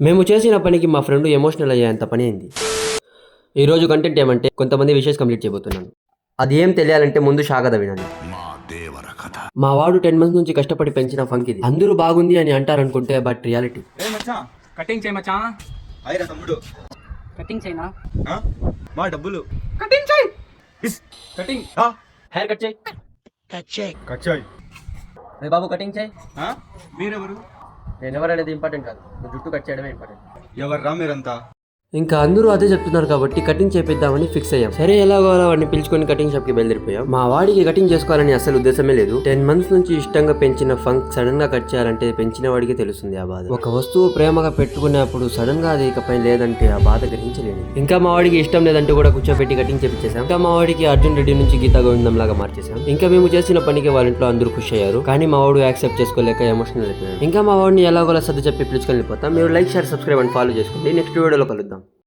మేము చేసిన పనికి మా ఫ్రెండ్ ఎమోషనల్ అయ్యేంత పని అయింది. ఈరోజు కంటెంట్ ఏమంటే కొంతమంది విషయస్ కంప్లీట్ చేయబోతున్నాను. అది ఏం తెలియాలంటే ముందు షాగద వినండి. మా వాడు 10 months నుంచి కష్టపడి పెంచిన ఫంక్ ఇది. అందరూ బాగుంది అని అంటారనుకుంటే బట్ రియాలిటీ కటింగ్ చేయి మచ్చా. అయిరా తమ్ముడు కటింగ్ చేయనా? మా డబ్బులు కటింగ్ చేయి. కటింగ్ హెయిర్ కట్ చేయి. కచ్చాయ్. రే బాబు కటింగ్ చేయి. మీరెవరు? నేను ఎవరనేది ఇంపార్టెంట్ కాదు, నువ్వు జుట్టు కట్ చేయడమే ఇంపార్టెంట్. ఎవర్రా మీరంతా? ఇంకా అందరూ అదే చెప్తున్నారు కాబట్టి కటింగ్ చేపిద్దామని ఫిక్స్ అయ్యాం. సరే ఎలాగో అలా వాడిని పిలుచుకొని కటింగ్ షాప్ కి బయలుదేరిపోయాం. మా వాడికి కటింగ్ చేసుకోవాలని అసలు ఉద్దేశమే లేదు. 10 months నుంచి ఇష్టంగా పెంచిన ఫంక్ సడన్ గా కట్ చేయాలంటే పెంచిన వాడికి తెలుస్తుంది ఆ బాధ. ఒక వస్తువు ప్రేమగా పెట్టుకునేప్పుడు సడన్ గా అది ఇకపై లేదంటే ఆ బాధ గ్రహించలేను. ఇంకా మా వాడికి ఇష్టం లేదంటే కూడా కూర్చోబెట్టి కటింగ్ చేపించేసాం. ఇంకా మా వాడికి అర్జున్ రెడ్డి నుంచి గీతా గోవిందం లాగా మార్చేసాం. ఇంకా మేము చేసిన పనికి వాళ్ళ ఇంట్లో అందరూ ఖుషి అయ్యారు. కానీ మా వాడు యాక్సెప్ట్ చేసుకోలేక ఎమోషనల్ అయిపోయాడు. ఇంకా మా వాడిని ఎలాగోలా సర్ది చెప్పి పిలుచుకొని వెళ్ళిపోతాం. మీరు like, share, subscribe and follow చేసుకోండి. నెక్స్ట్ వీడియోలో కలుద్దాం.